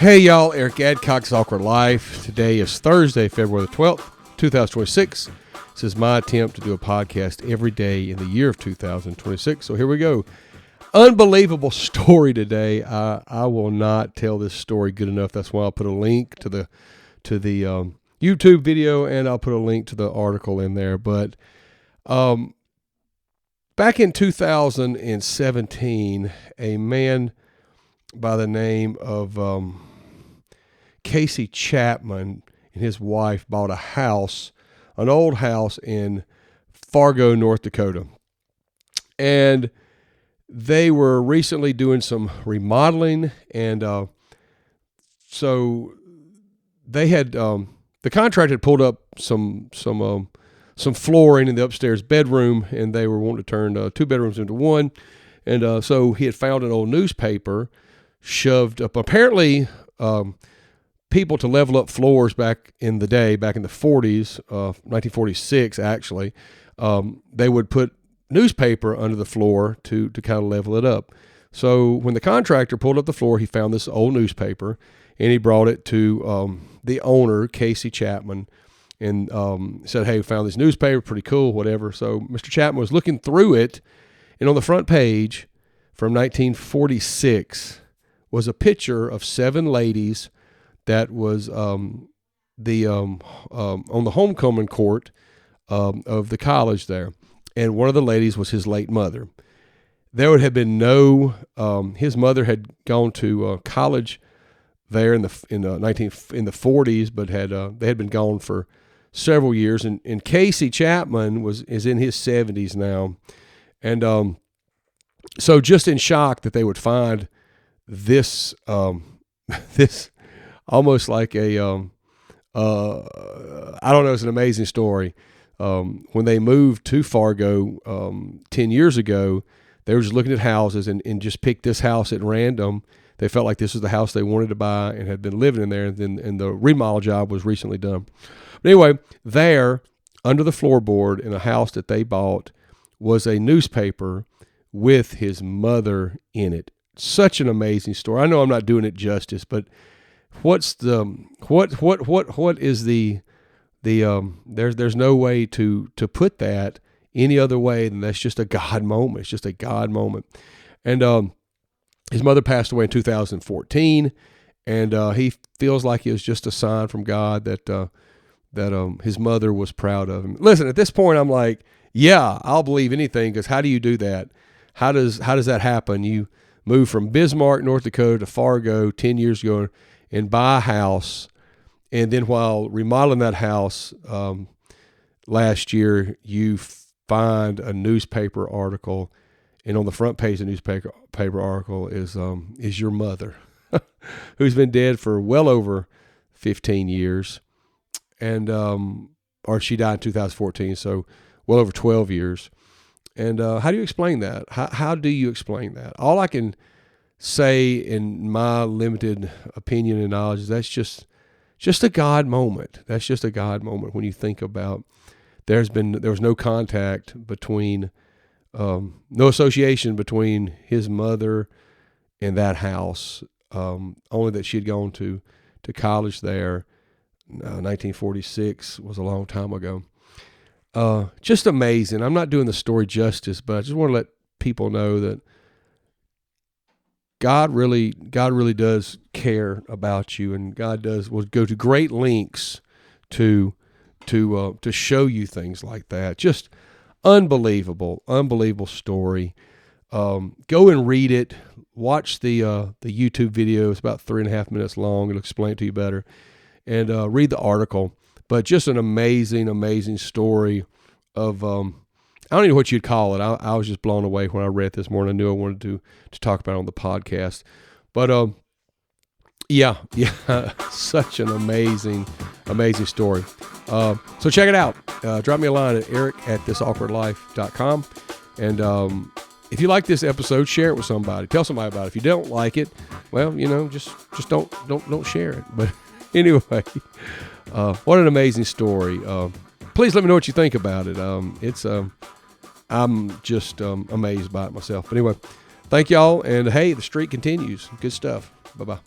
Hey y'all, Eric Adcock's Awkward Life. Today is Thursday, February the 12th, 2026. This is my attempt to do a podcast every day in the year of 2026. So here we go. Unbelievable story today. I will not tell this story good enough. That's why I'll put a link to the YouTube video, and I'll put a link to the article in there. But back in 2017, a man by the name of Casey Chapman and his wife bought a house, an old house in Fargo, North Dakota. And they were recently doing some remodeling, and so they had the contractor had pulled up some flooring in the upstairs bedroom, and they were wanting to turn 2 bedrooms into one. And so he had found an old newspaper shoved up. Apparently, people to level up floors back in the day, back in the 40s, 1946 actually, they would put newspaper under the floor to kind of level it up. So when the contractor pulled up the floor, he found this old newspaper, and he brought it to the owner, Casey Chapman, and said, "Hey, we found this newspaper, pretty cool, whatever." So Mr. Chapman was looking through it, and on the front page from 1946 was a picture of 7 ladies that was on the homecoming court of the college there. And one of the ladies was his late mother. There would have been no, his mother had gone to college there in the 40s, but they had been gone for several years. And Casey Chapman is in his 70s now. And so just in shock that they would find this this almost like a I don't know, it's an amazing story. When they moved to Fargo 10 years ago, they were just looking at houses and just picked this house at random. They felt like this was the house they wanted to buy and had been living in there, and the remodel job was recently done. But anyway, there, under the floorboard in a house that they bought, was a newspaper with his mother in it. Such an amazing story. I know I'm not doing it justice, but what is the there's no way to put that any other way than that's just a God moment. It's just a God moment. And his mother passed away in 2014, and he feels like it was just a sign from God that his mother was proud of him. Listen, at this point, I'm like, yeah, I'll believe anything, because how do you do that? How does that happen? You move from Bismarck, North Dakota to Fargo 10 years ago and buy a house, and then while remodeling that house last year, you find a newspaper article, and on the front page of the newspaper article is your mother, who's been dead for well over 15 years, and or she died in 2014, so well over 12 years. And how do you explain that? How do you explain that? All I can say in my limited opinion and knowledge is that's just a God moment. That's just a God moment when you think about there was no contact between, no association between his mother and that house, only that she had gone to college there. 1946 was a long time ago. Just amazing. I'm not doing the story justice, but I just want to let people know that God really does care about you, and God will go to great lengths to show you things like that. Just unbelievable story. Go and read it. Watch the YouTube video. It's about 3.5 minutes long. It'll explain it to you better. And read the article. But just an amazing story of, I don't know what you'd call it. I was just blown away when I read it this morning. I knew I wanted to talk about it on the podcast. But yeah, such an amazing story. So check it out. Drop me a line at eric@thisawkwardlife.com. And if you like this episode, share it with somebody. Tell somebody about it. If you don't like it, well, just don't share it. But anyway, what an amazing story. Please let me know what you think about it. I'm just amazed by it myself. But anyway, thank y'all. And hey, the streak continues. Good stuff. Bye-bye.